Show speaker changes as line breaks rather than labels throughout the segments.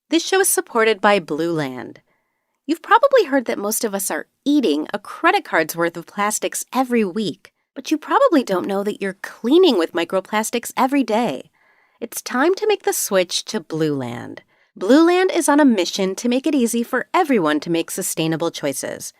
This show is supported by Blue Land. You've probably heard that most of us are eating a credit card's worth of plastics every week, but you probably don't know that you're cleaning with microplastics every day. It's time to make the switch to Blue Land. Blue Land is on a mission to make it easy for everyone to make sustainable choices.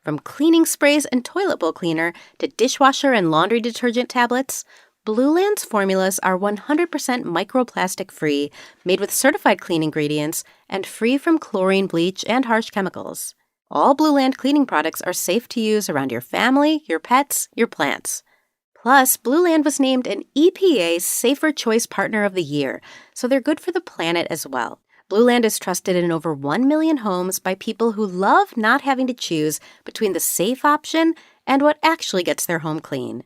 From cleaning sprays and toilet bowl cleaner to dishwasher and laundry detergent tablets, Blue Land's formulas are 100% microplastic-free, made with certified clean ingredients, and free from chlorine, bleach, and harsh chemicals. All Blue Land cleaning products are safe to use around your family, your pets, your plants. Plus, Blue Land was named an EPA Safer Choice Partner of the Year, so they're good for the planet as well. Blue Land is trusted in over 1 million homes by people who love not having to choose between the safe option and what actually gets their home clean.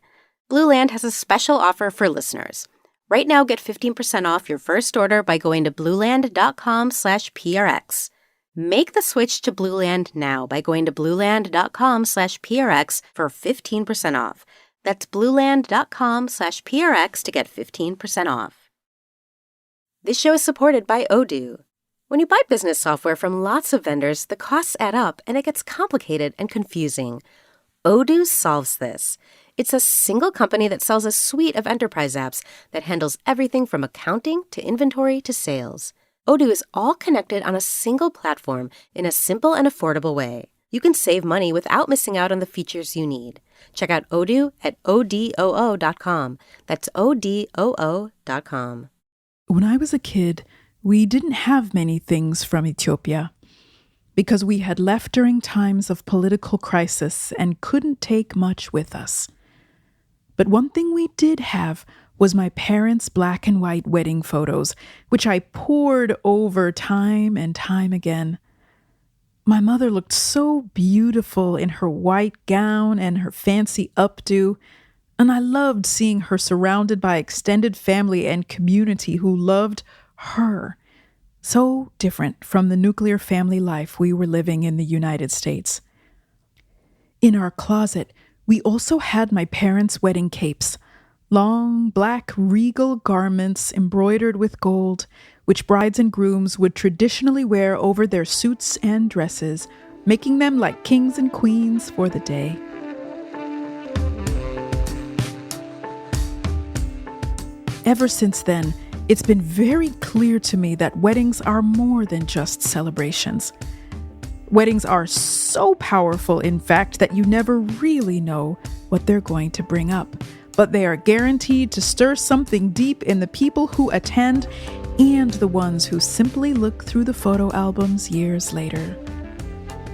Blue Land has a special offer for listeners. Right now, get 15% off your first order by going to blueland.com/prx. Make the switch to Blue Land now by going to blueland.com/prx for 15% off. That's blueland.com/prx to get 15% off. This show is supported by Odoo. When you buy business software from lots of vendors, the costs add up and it gets complicated and confusing. Odoo solves this. It's a single company that sells a suite of enterprise apps that handles everything from accounting to inventory to sales. Odoo is all connected on a single platform in a simple and affordable way. You can save money without missing out on the features you need. Check out Odoo at odoo.com. That's odoo.com.
When I was a kid, we didn't have many things from Ethiopia because we had left during times of political crisis and couldn't take much with us. But one thing we did have was my parents' black and white wedding photos, which I pored over time and time again. My mother looked so beautiful in her white gown and her fancy updo, and I loved seeing her surrounded by extended family and community who loved her. So different from the nuclear family life we were living in the United States. In our closet, we also had my parents' wedding capes, long, black, regal garments embroidered with gold, which brides and grooms would traditionally wear over their suits and dresses, making them like kings and queens for the day. Ever since then, it's been very clear to me that weddings are more than just celebrations. Weddings are so powerful, in fact, that you never really know what they're going to bring up. But they are guaranteed to stir something deep in the people who attend and the ones who simply look through the photo albums years later.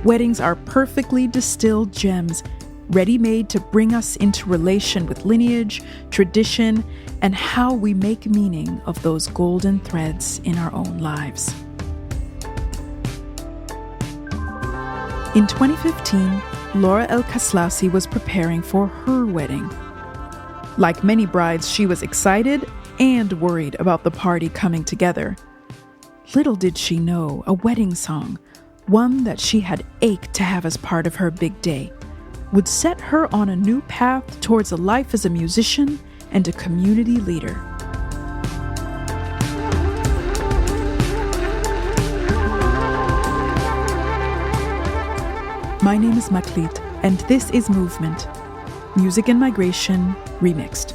Weddings are perfectly distilled gems, ready-made to bring us into relation with lineage, tradition, and how we make meaning of those golden threads in our own lives. In 2015, Laura Elkeslassy was preparing for her wedding. Like many brides, she was excited and worried about the party coming together. Little did she know, a wedding song, one that she had ached to have as part of her big day, would set her on a new path towards a life as a musician and a community leader. My name is Maklit, and this is Movement, Music and Migration Remixed.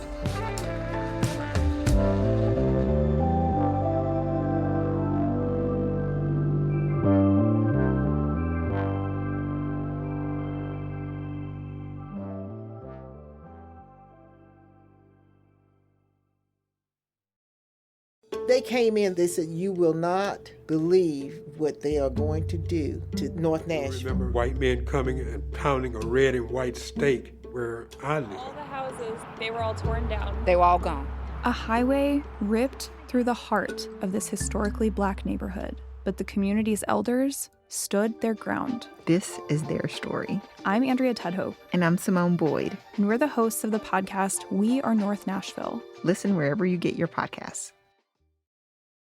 They came in, they said, you will not believe what they are going to do to North Nashville.
I remember white men coming and pounding a red and white stake where I live.
All the houses, they were all torn down.
They were all gone.
A highway ripped through the heart of this historically black neighborhood, but the community's elders stood their ground.
This is their story.
I'm Andrea Tudhope.
And I'm Simone Boyd.
And we're the hosts of the podcast, We Are North Nashville.
Listen wherever you get your podcasts.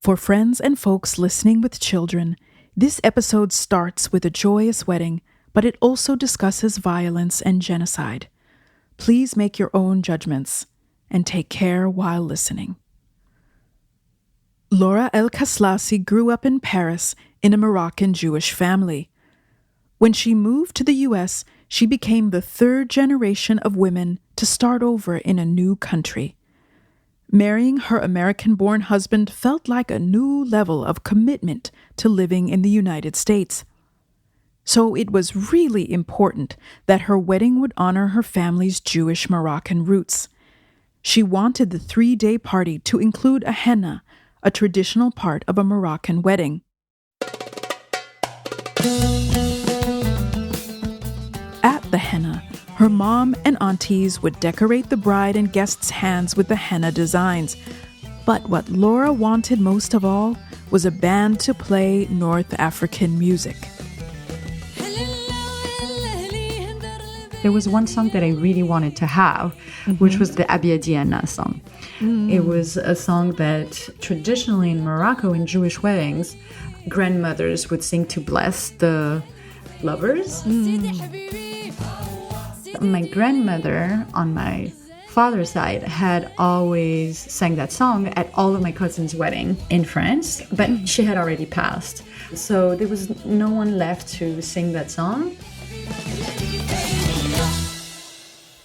For friends and folks listening with children, this episode starts with a joyous wedding, but it also discusses violence and genocide. Please make your own judgments and take care while listening. Laura Elkeslassy grew up in Paris in a Moroccan Jewish family. When she moved to the U.S., she became the third generation of women to start over in a new country. Marrying her American-born husband felt like a new level of commitment to living in the United States. So it was really important that her wedding would honor her family's Jewish Moroccan roots. She wanted the 3-day party to include a henna, a traditional part of a Moroccan wedding. At the henna, her mom and aunties would decorate the bride and guests' hands with the henna designs. But what Laura wanted most of all was a band to play North African music.
There was one song that I really wanted to have, which was the Abia Diana song. It was a song that traditionally in Morocco, in Jewish weddings, grandmothers would sing to bless the lovers. My grandmother on my father's side had always sang that song at all of my cousins' wedding in France, but she had already passed. So there was no one left to sing that song.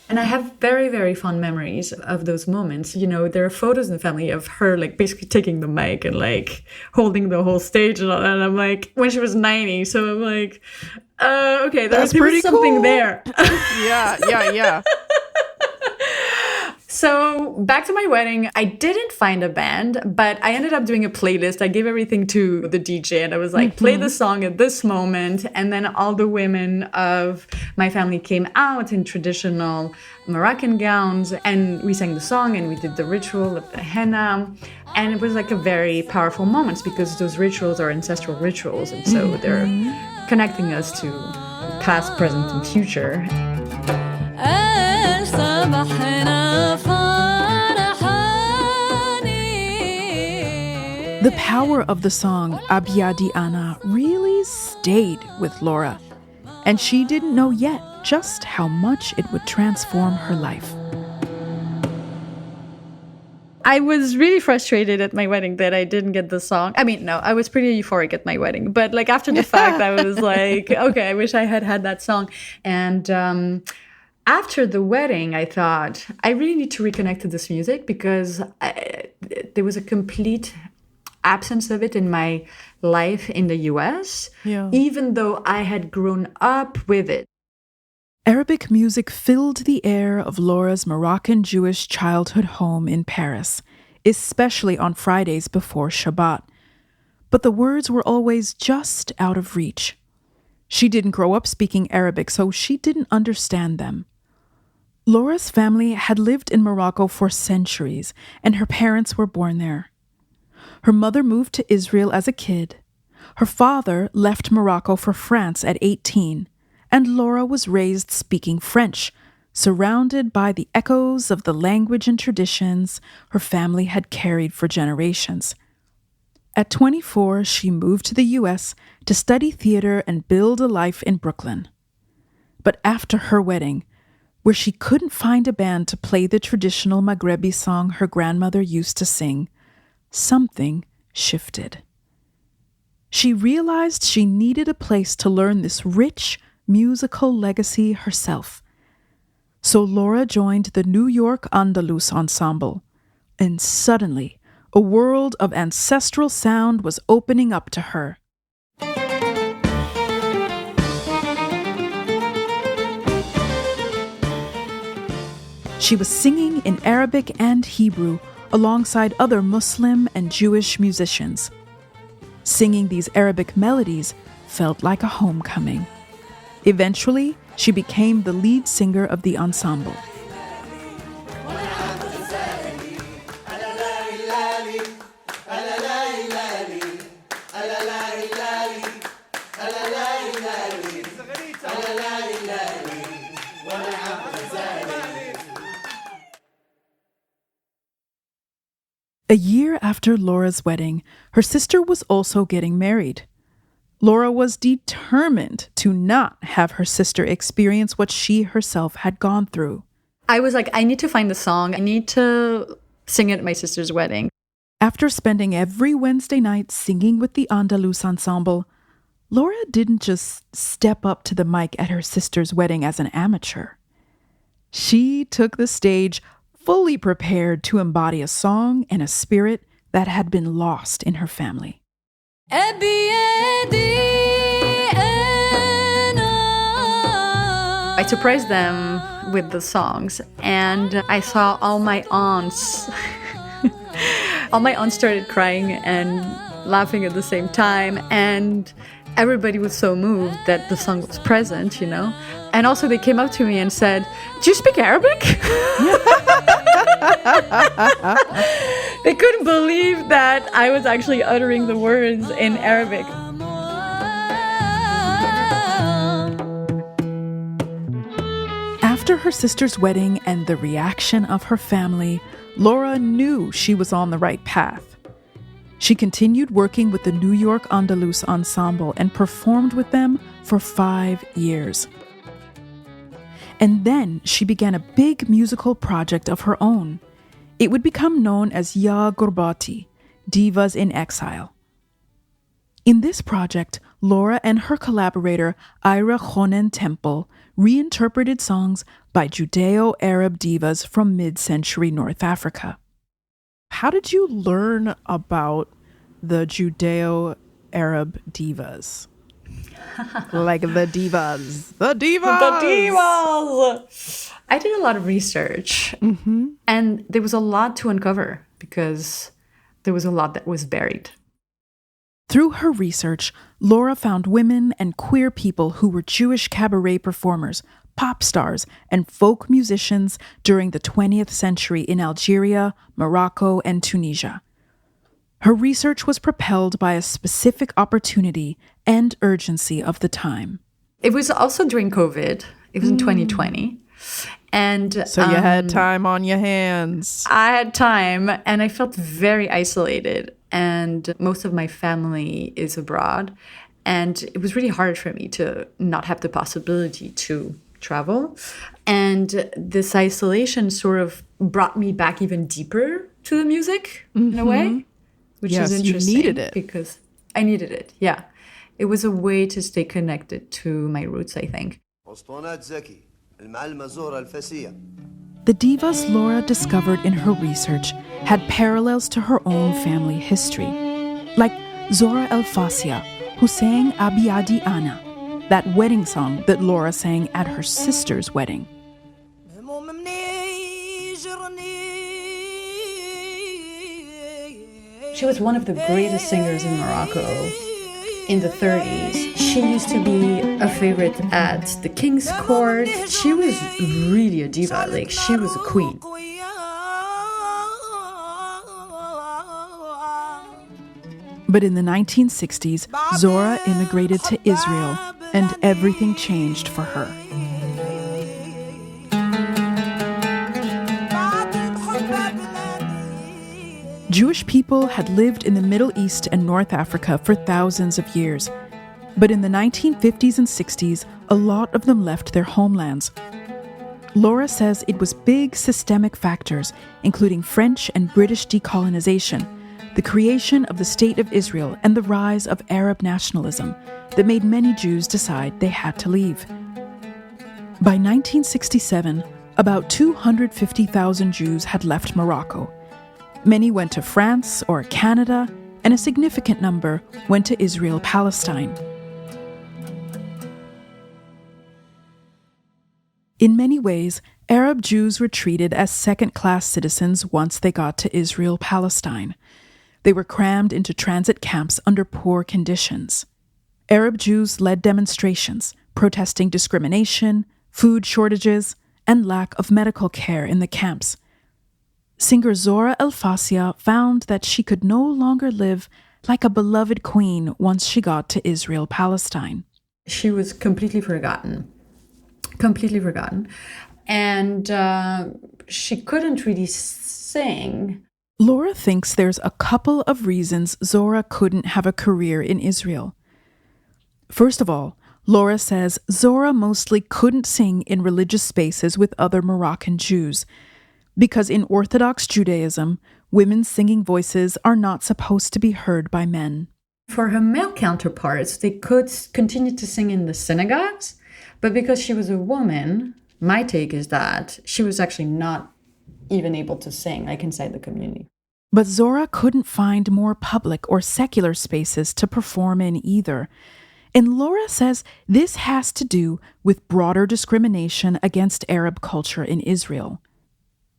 And I have very, very fond memories of those moments. You know, there are photos in the family of her, like, basically taking the mic and, like, holding the whole stage and all that. And I'm like, when she was 90. So I'm like, okay, there was something
cool.
there.
Yeah.
So back to my wedding, I didn't find a band, but I ended up doing a playlist. I gave everything to the DJ and I was like, play the song at this moment. And then all the women of my family came out in traditional Moroccan gowns and we sang the song and we did the ritual of the henna. And it was like a very powerful moment because those rituals are ancestral rituals. And so they're connecting us to past, present, and future.
The power of the song Abia Diana really stayed with Laura, and she didn't know yet just how much it would transform her life.
I was really frustrated at my wedding that I didn't get the song. I mean, no, I was pretty euphoric at my wedding. But like after the fact, I was like, okay, I wish I had had that song. And after the wedding, I thought, I really need to reconnect to this music because there was a complete absence of it in my life in the US, even though I had grown up with it.
Arabic music filled the air of Laura's Moroccan Jewish childhood home in Paris, especially on Fridays before Shabbat. But the words were always just out of reach. She didn't grow up speaking Arabic, so she didn't understand them. Laura's family had lived in Morocco for centuries, and her parents were born there. Her mother moved to Israel as a kid. Her father left Morocco for France at 18, and Laura was raised speaking French, surrounded by the echoes of the language and traditions her family had carried for generations. At 24, she moved to the U.S. to study theater and build a life in Brooklyn. But after her wedding, where she couldn't find a band to play the traditional Maghrebi song her grandmother used to sing, something shifted. She realized she needed a place to learn this rich musical legacy herself. So Laura joined the New York Andalus Ensemble, and suddenly a world of ancestral sound was opening up to her. She was singing in Arabic and Hebrew alongside other Muslim and Jewish musicians. Singing these Arabic melodies felt like a homecoming. Eventually, she became the lead singer of the ensemble. A year after Laura's wedding, her sister was also getting married. Laura was determined to not have her sister experience what she herself had gone through.
I was like, I need to find the song. I need to sing it at my sister's wedding.
After spending every Wednesday night singing with the Andalus ensemble, Laura didn't just step up to the mic at her sister's wedding as an amateur. She took the stage fully prepared to embody a song and a spirit that had been lost in her family.
I surprised them with the songs, and I saw all my aunts. All my aunts started crying and laughing at the same time, and everybody was so moved that the song was present, you know. And also they came up to me and said, "Do you speak Arabic?" They couldn't believe that I was actually uttering the words in Arabic.
After her sister's wedding and the reaction of her family, Laura knew she was on the right path. She continued working with the New York Andalus Ensemble and performed with them for 5 years. And then she began a big musical project of her own. It would become known as Ya Gurbati, Divas in Exile. In this project, Laura and her collaborator Ira Chonen Temple reinterpreted songs by Judeo-Arab divas from mid-century North Africa. How did you learn about the Judeo-Arab divas? Like the divas. The divas!
The divas! I did a lot of research, and there was a lot to uncover because there was a lot that was buried.
Through her research, Laura found women and queer people who were Jewish cabaret performers, pop stars, and folk musicians during the 20th century in Algeria, Morocco, and Tunisia. Her research was propelled by a specific opportunity and urgency of the time.
It was also during COVID. It was in 2020. And
so you had time on your hands.
I had time, and I felt very isolated. And most of my family is abroad. And it was really hard for me to not have the possibility to travel. And this isolation sort of brought me back even deeper to the music in a way, which is interesting.
You needed it.
Because I needed it, yeah. It was a way to stay connected to my roots, I think.
The divas Laura discovered in her research had parallels to her own family history, like Zora Elkeslassy, who sang Abiyadi Ana, that wedding song that Laura sang at her sister's wedding.
She was one of the greatest singers in Morocco in the 30s. She used to be a favorite at the king's court. She was really a diva, like she was a queen.
But in the 1960s, Zora immigrated to Israel, and everything changed for her. Jewish people had lived in the Middle East and North Africa for thousands of years. But in the 1950s and 60s, a lot of them left their homelands. Laura says it was big systemic factors, including French and British decolonization, the creation of the State of Israel, and the rise of Arab nationalism that made many Jews decide they had to leave. By 1967, about 250,000 Jews had left Morocco. Many went to France or Canada, and a significant number went to Israel-Palestine. In many ways, Arab Jews were treated as second-class citizens once they got to Israel-Palestine. They were crammed into transit camps under poor conditions. Arab Jews led demonstrations, protesting discrimination, food shortages, and lack of medical care in the camps. Singer Zora Elkeslassy found that she could no longer live like a beloved queen once she got to Israel-Palestine.
She was completely forgotten. And she couldn't really sing.
Laura thinks there's a couple of reasons Zora couldn't have a career in Israel. First of all, Laura says Zora mostly couldn't sing in religious spaces with other Moroccan Jews, because in Orthodox Judaism, women's singing voices are not supposed to be heard by men.
For her male counterparts, they could continue to sing in the synagogues, but because she was a woman, my take is that she was actually not even able to sing, like inside the community.
But Zora couldn't find more public or secular spaces to perform in either. And Laura says this has to do with broader discrimination against Arab culture in Israel.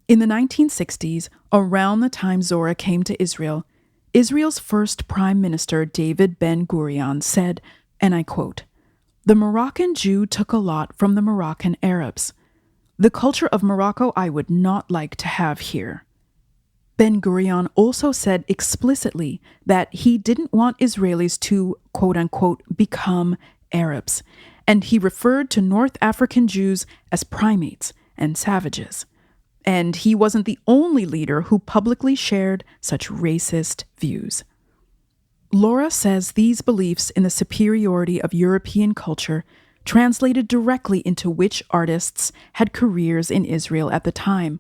In the 1960s, around the time Zora came to Israel, Israel's first Prime Minister, David Ben-Gurion, said, and I quote, "The Moroccan Jew took a lot from the Moroccan Arabs. The culture of Morocco I would not like to have here." Ben-Gurion also said explicitly that he didn't want Israelis to, quote-unquote, become Arabs, and he referred to North African Jews as primates and savages. And he wasn't the only leader who publicly shared such racist views. Laura says these beliefs in the superiority of European culture translated directly into which artists had careers in Israel at the time.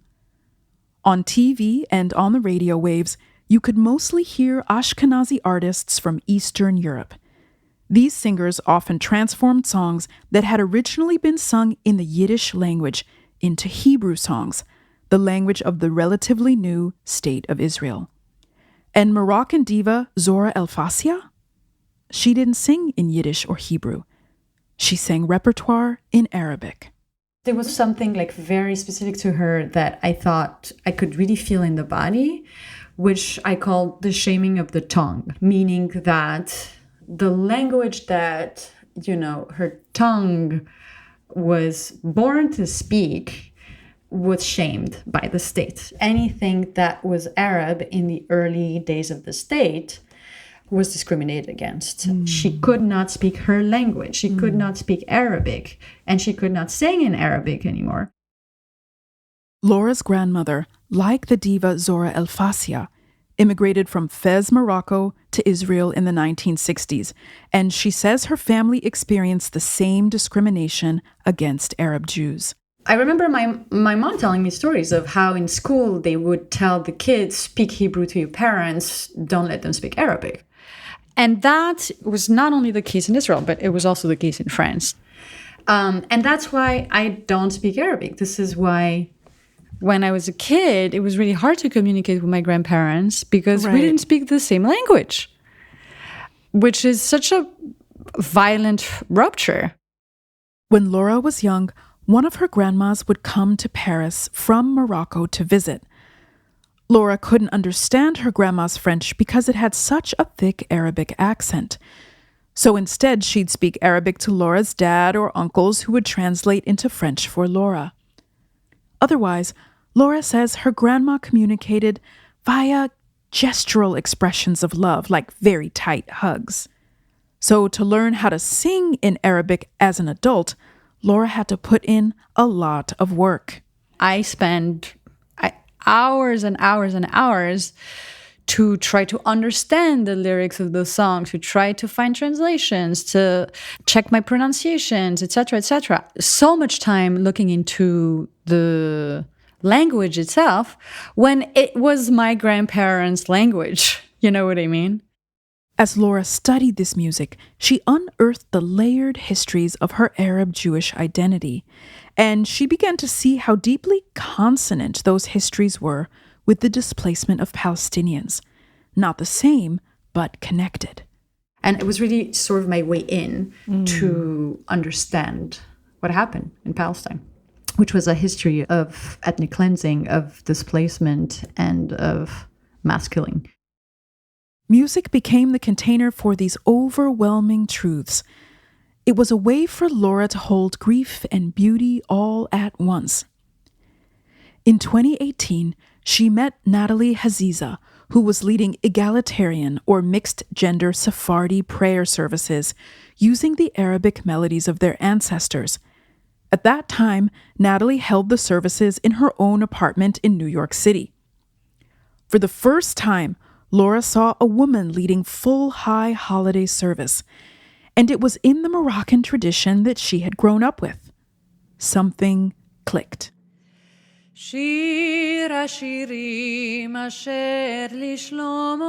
On TV and on the radio waves, you could mostly hear Ashkenazi artists from Eastern Europe. These singers often transformed songs that had originally been sung in the Yiddish language into Hebrew songs, the language of the relatively new State of Israel. And Moroccan diva Zora Elkeslassy? She didn't sing in Yiddish or Hebrew. She sang repertoire in Arabic.
There was something like very specific to her that I thought I could really feel in the body, which I called the shaming of the tongue, meaning that the language that, her tongue was born to speak was shamed by the state. Anything that was Arab in the early days of the state was discriminated against. She could not speak her language. She could not speak Arabic, and she could not sing in Arabic anymore.
Laura's grandmother, like the diva Zora Elkeslassy, immigrated from Fez, Morocco to Israel in the 1960s, and she says her family experienced the same discrimination against Arab Jews.
I remember my mom telling me stories of how in school they would tell the kids, speak Hebrew to your parents, don't let them speak Arabic. And that was not only the case in Israel, but it was also the case in France. And that's why I don't speak Arabic. This is why when I was a kid, it was really hard to communicate with my grandparents because we didn't speak the same language, which is such a violent rupture.
When Laura was young, one of her grandmas would come to Paris from Morocco to visit. Laura couldn't understand her grandma's French because it had such a thick Arabic accent. So instead, she'd speak Arabic to Laura's dad or uncles who would translate into French for Laura. Otherwise, Laura says her grandma communicated via gestural expressions of love, like very tight hugs. So to learn how to sing in Arabic as an adult, Laura had to put in a lot of work.
I spent hours and hours and hours to try to understand the lyrics of the song, to try to find translations, to check my pronunciations, etc., etc. So much time looking into the language itself when it was my grandparents' language. You know what I mean?
As Laura studied this music, she unearthed the layered histories of her Arab Jewish identity, and she began to see how deeply consonant those histories were with the displacement of Palestinians. Not the same, but connected.
And it was really sort of my way in to understand what happened in Palestine, which was a history of ethnic cleansing, of displacement, and of mass killing.
Music became the container for these overwhelming truths. It was a way for Laura to hold grief and beauty all at once. In 2018, she met Natalie Haziza, who was leading egalitarian or mixed-gender Sephardi prayer services using the Arabic melodies of their ancestors. At that time, Natalie held the services in her own apartment in New York City. For the first time, Laura saw a woman leading full high holiday service, and it was in the Moroccan tradition that she had grown up with. Something clicked.
שיר השירים אשר לשלמה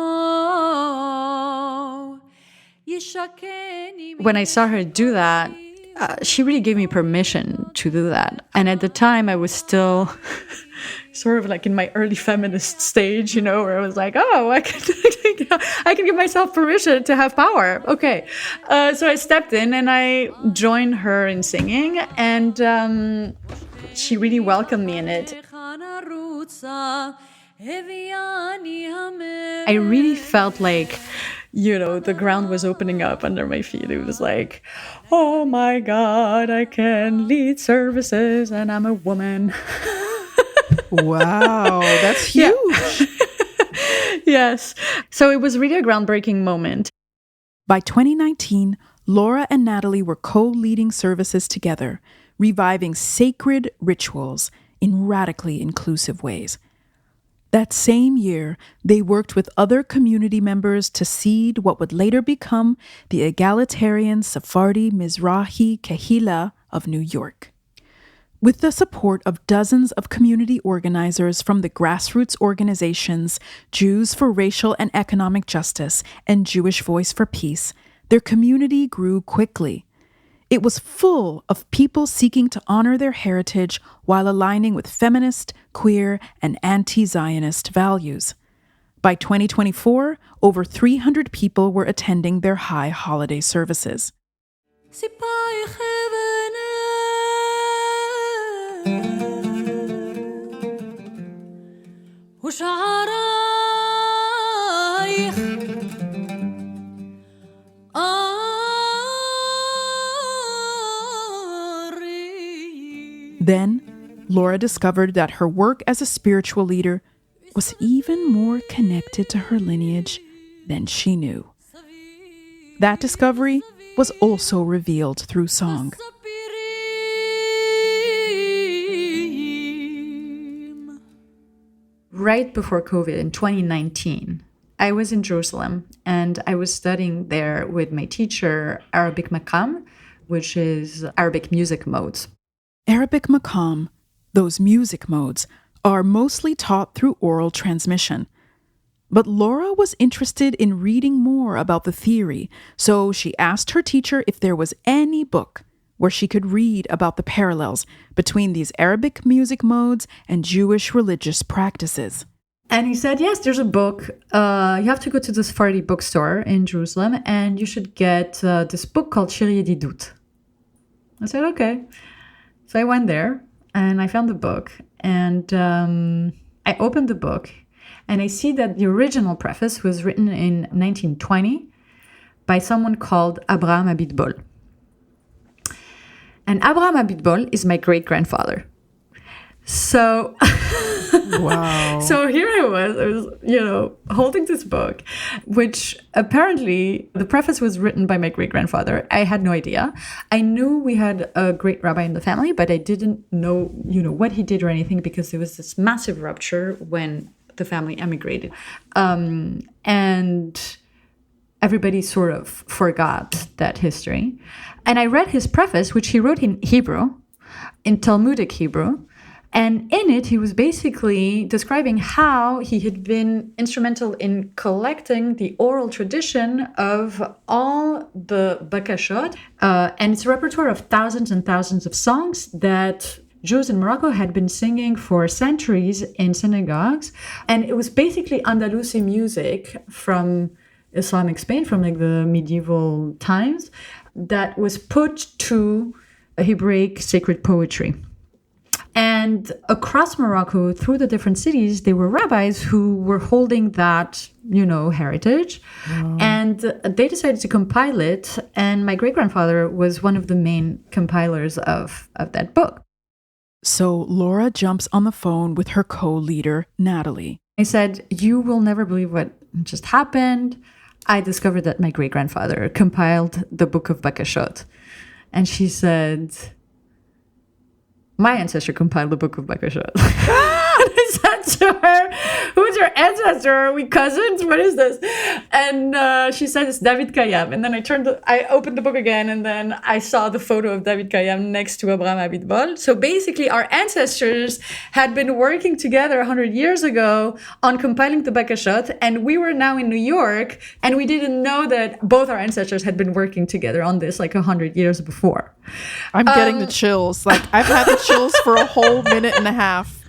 ישכני.
When I saw her do that, she really gave me permission to do that. And at the time, I was still sort of like in my early feminist stage, where I was like, oh, I can give myself permission to have power. Okay. So I stepped in and I joined her in singing, and she really welcomed me in it. I really felt like, the ground was opening up under my feet. It was like, oh my God, I can lead services and I'm a woman.
Wow, that's huge.
Yes. So it was really a groundbreaking moment.
By 2019, Laura and Natalie were co-leading services together, reviving sacred rituals in radically inclusive ways. That same year, they worked with other community members to seed what would later become the egalitarian Sephardi Mizrahi Kehila of New York. With the support of dozens of community organizers from the grassroots organizations Jews for Racial and Economic Justice and Jewish Voice for Peace, their community grew quickly. It was full of people seeking to honor their heritage while aligning with feminist, queer, and anti-Zionist values. By 2024, over 300 people were attending their high holiday services. Then, Laura discovered that her work as a spiritual leader was even more connected to her lineage than she knew. That discovery was also revealed through song.
Right before COVID in 2019, I was in Jerusalem and I was studying there with my teacher, Arabic Maqam, which is Arabic music modes.
Arabic Maqam, those music modes, are mostly taught through oral transmission. But Laura was interested in reading more about the theory, so she asked her teacher if there was any book where she could read about the parallels between these Arabic music modes and Jewish religious practices.
And he said, yes, there's a book. You have to go to the Sephardi bookstore in Jerusalem and you should get this book called Shir Yedidut. I said, okay. So I went there and I found the book and I opened the book and I see that the original preface was written in 1920 by someone called Abraham Abitbol. And Abraham Abitbol is my great-grandfather. So,
wow.
So here I was, holding this book, which apparently the preface was written by my great-grandfather. I had no idea. I knew we had a great rabbi in the family, but I didn't know, what he did or anything because there was this massive rupture when the family emigrated. And everybody sort of forgot that history. And I read his preface, which he wrote in Hebrew, in Talmudic Hebrew. And in it, he was basically describing how he had been instrumental in collecting the oral tradition of all the bakashot. And it's a repertoire of thousands and thousands of songs that Jews in Morocco had been singing for centuries in synagogues. And it was basically Andalusi music from Islamic Spain, from like the medieval times, that was put to Hebraic sacred poetry. And across Morocco, through the different cities, there were rabbis who were holding that, heritage. Wow. And they decided to compile it. And my great-grandfather was one of the main compilers of that book.
So Laura jumps on the phone with her co-leader, Natalie.
I said, you will never believe what just happened. I discovered that my great-grandfather compiled the Book of Bakashot. And she said, my ancestor compiled the Book of Bakashot. And I said to her, who who's your ancestor? Are we cousins? What is this? And she said it's David Kayam. And then I opened the book again, and then I saw the photo of David Kayam next to Abraham Abitbol. So basically, our ancestors had been working together 100 years ago on compiling the Bakashot, and we were now in New York, and we didn't know that both our ancestors had been working together on this like 100 years before.
I'm getting the chills. Like, I've had the chills for a whole minute and a half.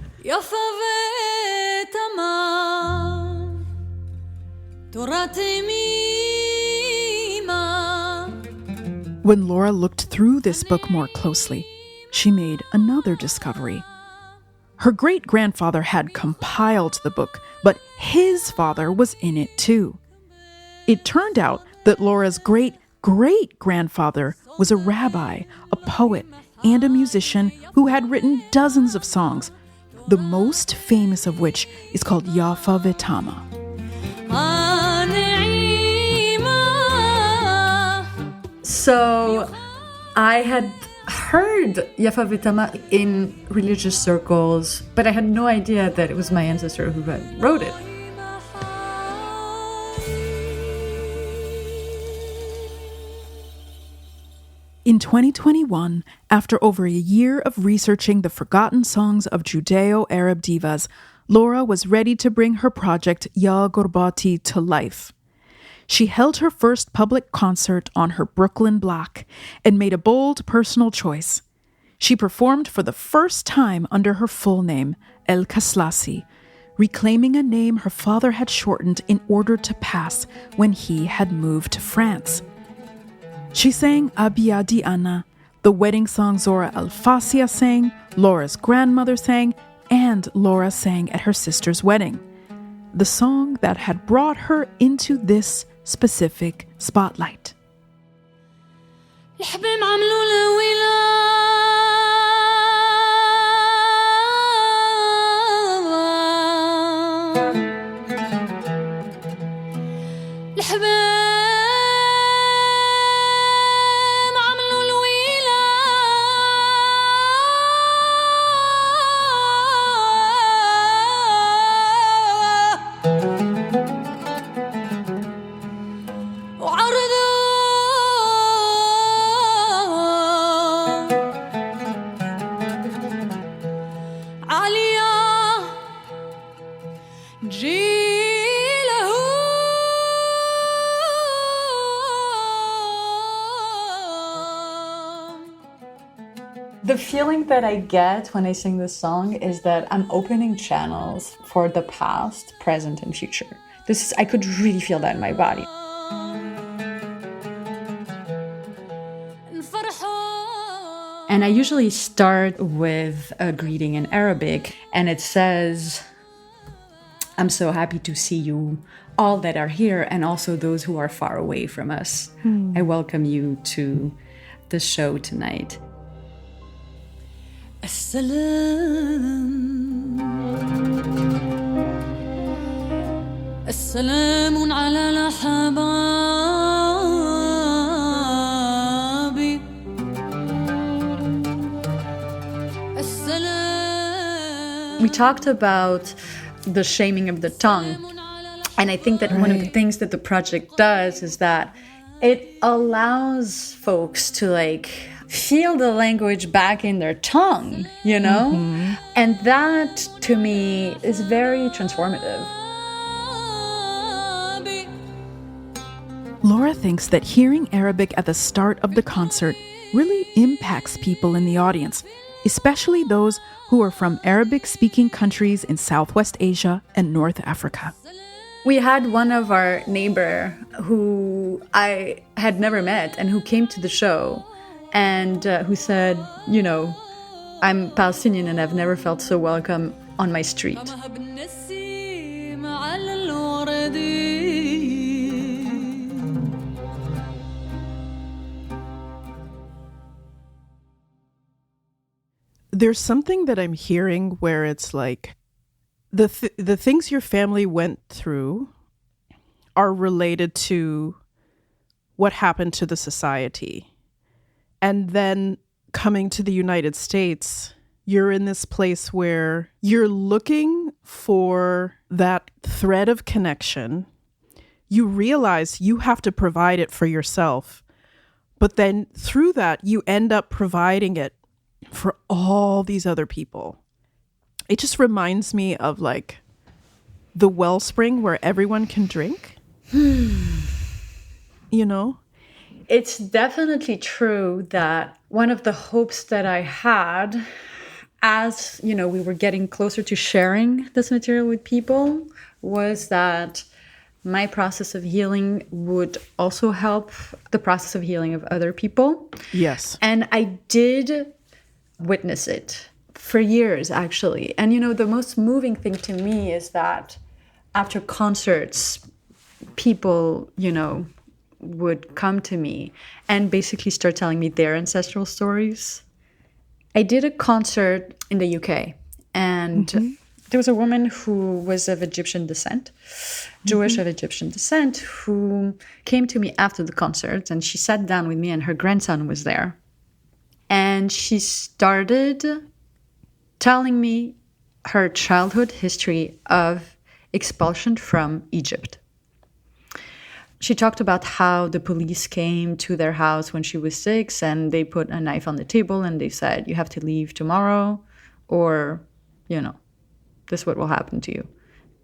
When Laura looked through this book more closely, she made another discovery. Her great-grandfather had compiled the book, but his father was in it too. It turned out that Laura's great-great-grandfather was a rabbi, a poet, and a musician who had written dozens of songs, the most famous of which is called Yafa V'Tama.
So I had heard Yafa V'Tama in religious circles, but I had no idea that it was my ancestor who had wrote it.
In 2021, after over a year of researching the forgotten songs of Judeo-Arab divas, Laura was ready to bring her project Ya Gorbati to life. She held her first public concert on her Brooklyn block and made a bold personal choice. She performed for the first time under her full name, Elkeslassy, reclaiming a name her father had shortened in order to pass when he had moved to France. She sang Abiyadi Anna, the wedding song Zora Alfasia sang, Laura's grandmother sang, and Laura sang at her sister's wedding. The song that had brought her into this specific spotlight.
The feeling that I get when I sing this song is that I'm opening channels for the past, present, and future. I could really feel that in my body. And I usually start with a greeting in Arabic, and it says, I'm so happy to see you, all that are here, and also those who are far away from us. I welcome you to the show tonight.
السلام على الأحباب
We talked about the shaming of the tongue, and I think that one of the things that the project does is that it allows folks to feel the language back in their tongue, you know? And that, to me, is very transformative.
Laura thinks that hearing Arabic at the start of the concert really impacts people in the audience, especially those who are from Arabic-speaking countries in Southwest Asia and North Africa.
We had one of our neighbor who I had never met and who came to the show and who said, I'm Palestinian and I've never felt so welcome on my street.
There's something that I'm hearing where it's like the things your family went through are related to what happened to the society. And then coming to the United States, you're in this place where you're looking for that thread of connection, you realize you have to provide it for yourself. But then through that, you end up providing it for all these other people. It just reminds me of like the wellspring where everyone can drink. You know?
It's definitely true that one of the hopes that I had as, we were getting closer to sharing this material with people was that my process of healing would also help the process of healing of other people.
Yes.
And I did witness it for years, actually. And, the most moving thing to me is that after concerts, people, would come to me and basically start telling me their ancestral stories. I did a concert in the UK, and there was a woman who was of Egyptian descent, Jewish of Egyptian descent, who came to me after the concert, and she sat down with me, and her grandson was there. And she started telling me her childhood history of expulsion from Egypt. She talked about how the police came to their house when she was 6 and they put a knife on the table and they said, you have to leave tomorrow or, this is what will happen to you.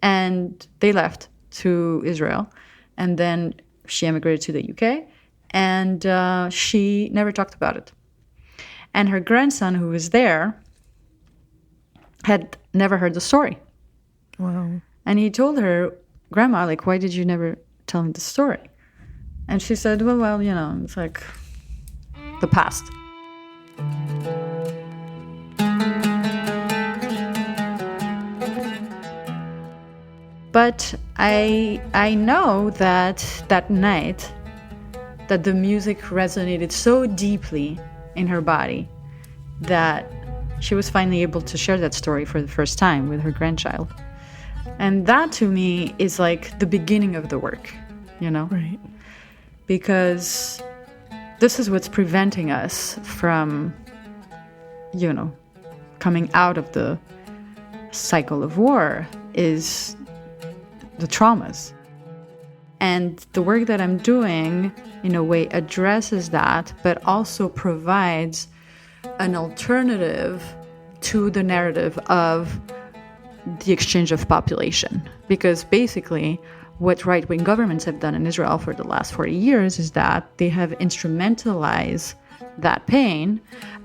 And they left to Israel. And then she emigrated to the UK and she never talked about it. And her grandson, who was there, had never heard the story.
Wow.
And he told her, Grandma, like, why did you never tell me the story? And she said, well, it's like the past. But I know that night that the music resonated so deeply in her body that she was finally able to share that story for the first time with her grandchild. And that to me is like the beginning of the work,
Right.
Because this is what's preventing us from, coming out of the cycle of war is the traumas. And the work that I'm doing, in a way, addresses that, but also provides an alternative to the narrative of the exchange of population. Because basically, what right-wing governments have done in Israel for the last 40 years is that they have instrumentalized that pain.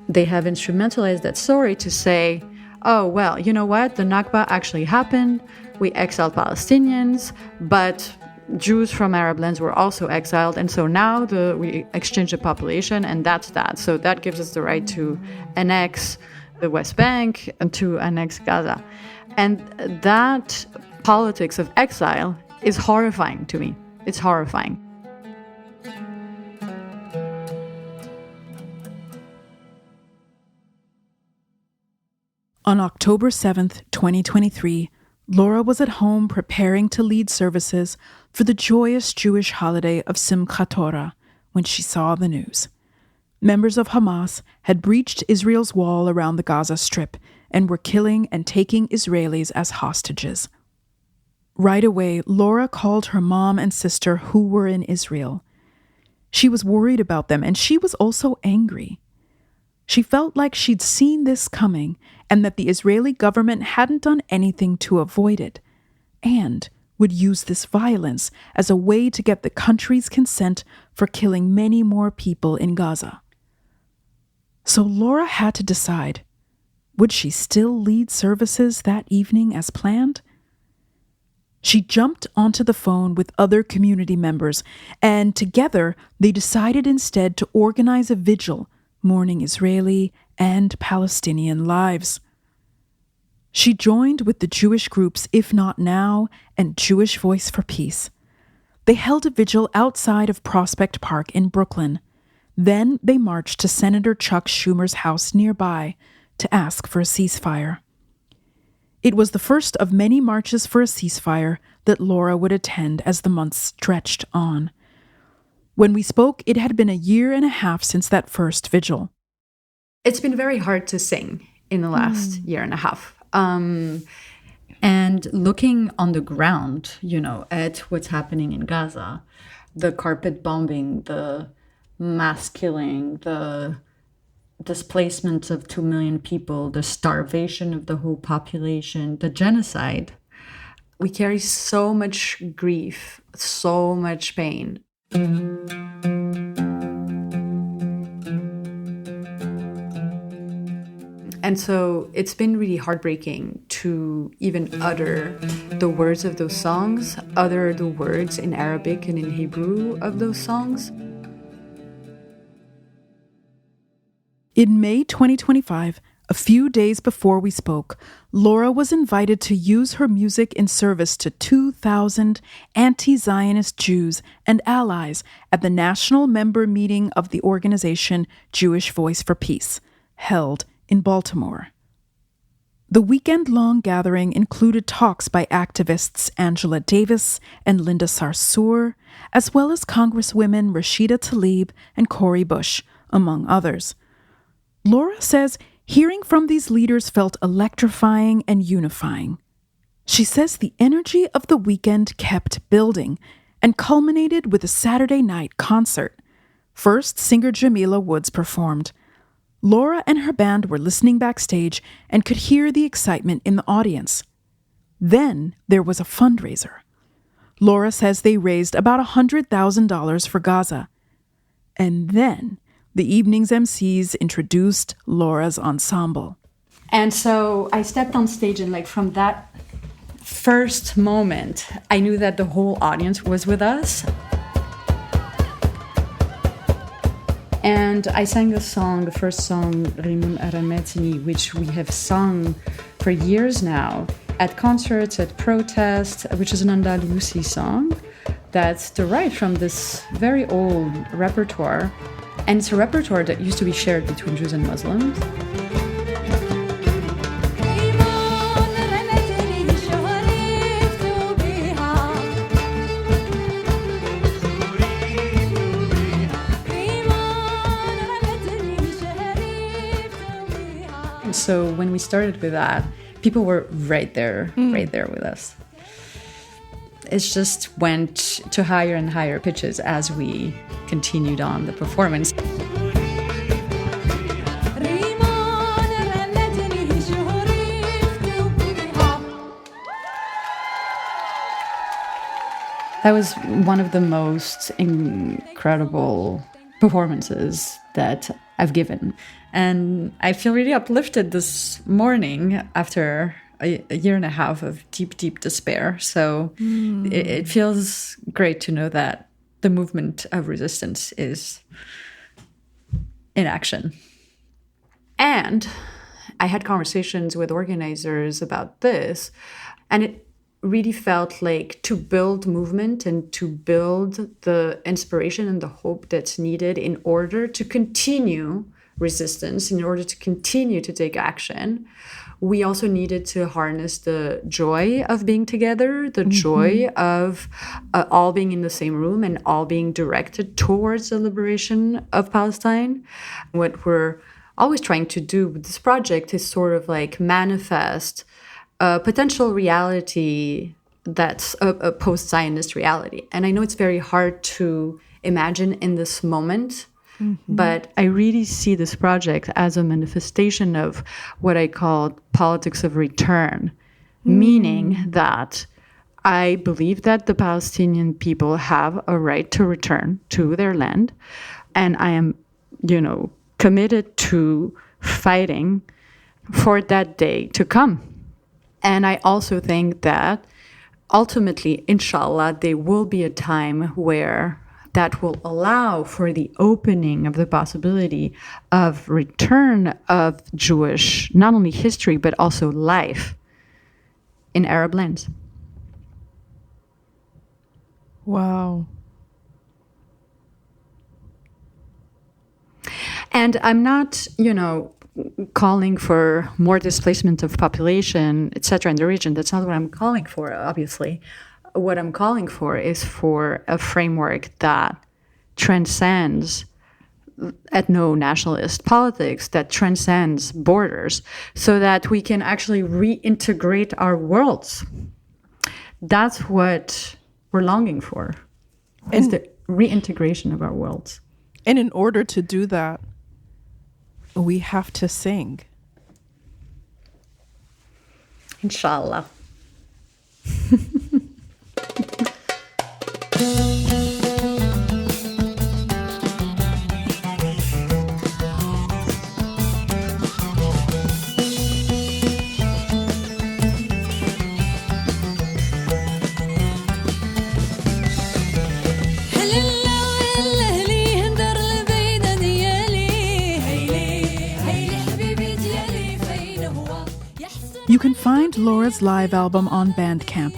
They have instrumentalized that story to say, oh, well, you know what? The Nakba actually happened. We exiled Palestinians, but Jews from Arab lands were also exiled. And so now we exchange the population, and that's that. So that gives us the right to annex the West Bank and to annex Gaza. And that politics of exile is horrifying to me. It's horrifying.
On October 7th, 2023, Laura was at home preparing to lead services for the joyous Jewish holiday of Simchat Torah when she saw the news. Members of Hamas had breached Israel's wall around the Gaza Strip and were killing and taking Israelis as hostages. Right away, Laura called her mom and sister who were in Israel. She was worried about them, and she was also angry. She felt like she'd seen this coming and that the Israeli government hadn't done anything to avoid it, and would use this violence as a way to get the country's consent for killing many more people in Gaza. So Laura had to decide, would she still lead services that evening as planned? She jumped onto the phone with other community members, and together they decided instead to organize a vigil mourning Israeli and Palestinian lives. She joined with the Jewish groups If Not Now and Jewish Voice for Peace. They held a vigil outside of Prospect Park in Brooklyn. Then they marched to Senator Chuck Schumer's house nearby to ask for a ceasefire. It was the first of many marches for a ceasefire that Laura would attend as the months stretched on. When we spoke, it had been a year and a half since that first vigil.
It's been very hard to sing in the last year and a half. And And looking on the ground, at what's happening in Gaza, the carpet bombing, the mass killing, the displacement of 2 million people, the starvation of the whole population, the genocide, we carry so much grief, so much pain. And so it's been really heartbreaking to even utter the words of those songs, utter the words in Arabic and in Hebrew of those songs.
In May 2025, a few days before we spoke, Laura was invited to use her music in service to 2,000 anti-Zionist Jews and allies at the national member meeting of the organization Jewish Voice for Peace, held in Baltimore. The weekend-long gathering included talks by activists Angela Davis and Linda Sarsour, as well as Congresswomen Rashida Tlaib and Cori Bush, among others. Laura says hearing from these leaders felt electrifying and unifying. She says the energy of the weekend kept building and culminated with a Saturday night concert. First, singer Jamila Woods performed. Laura and her band were listening backstage and could hear the excitement in the audience. Then there was a fundraiser. Laura says they raised about $100,000 for Gaza. And then the evening's MCs introduced Laura's ensemble.
And so I stepped on stage, and from that first moment, I knew that the whole audience was with us. And I sang the first song, Rimum Arametni, which we have sung for years now at concerts, at protests, which is an Andalusi song that's derived from this very old repertoire. And it's a repertoire that used to be shared between Jews and Muslims. So when we started with that, people were right there with us. It just went to higher and higher pitches as we continued on the performance. That was one of the most incredible performances that I've given. And I feel really uplifted this morning after a year and a half of deep, deep despair. So it feels great to know that the movement of resistance is in action. And I had conversations with organizers about this, and it really felt like to build movement and to build the inspiration and the hope that's needed in order to continue resistance, in order to continue to take action, we also needed to harness the joy of being together, the joy of all being in the same room and all being directed towards the liberation of Palestine. What we're always trying to do with this project is sort of manifest a potential reality that's a post-Zionist reality. And I know it's very hard to imagine in this moment, but I really see this project as a manifestation of what I call politics of return, meaning that I believe that the Palestinian people have a right to return to their land. And I am, committed to fighting for that day to come. And I also think that ultimately, inshallah, there will be a time where that will allow for the opening of the possibility of return of Jewish, not only history, but also life in Arab lands.
Wow.
And I'm not, calling for more displacement of population, etc., in the region. That's not what I'm calling for, obviously. What I'm calling for is for a framework that transcends ethno-nationalist politics that transcends borders so that we can actually reintegrate our worlds. That's what we're longing for, is the reintegration of our worlds.
And in order to do that, we have to sing.
Inshallah.
You can find Laura's live album on Bandcamp,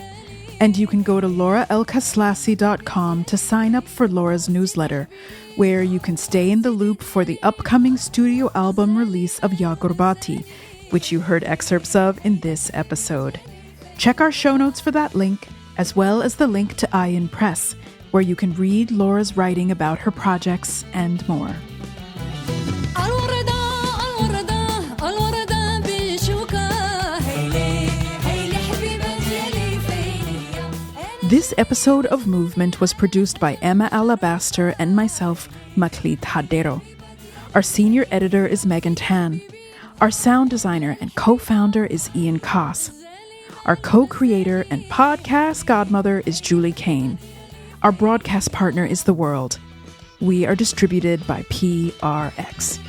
and you can go to lauraelkeslassy.com to sign up for Laura's newsletter, where you can stay in the loop for the upcoming studio album release of Ya Gurbati, which you heard excerpts of in this episode. Check our show notes for that link, as well as the link to Ayin Press, where you can read Laura's writing about her projects and more. This episode of Movement was produced by Emma Alabaster and myself, Maklit Hadero. Our senior editor is Megan Tan. Our sound designer and co-founder is Ian Koss. Our co-creator and podcast godmother is Julie Kane. Our broadcast partner is The World. We are distributed by PRX.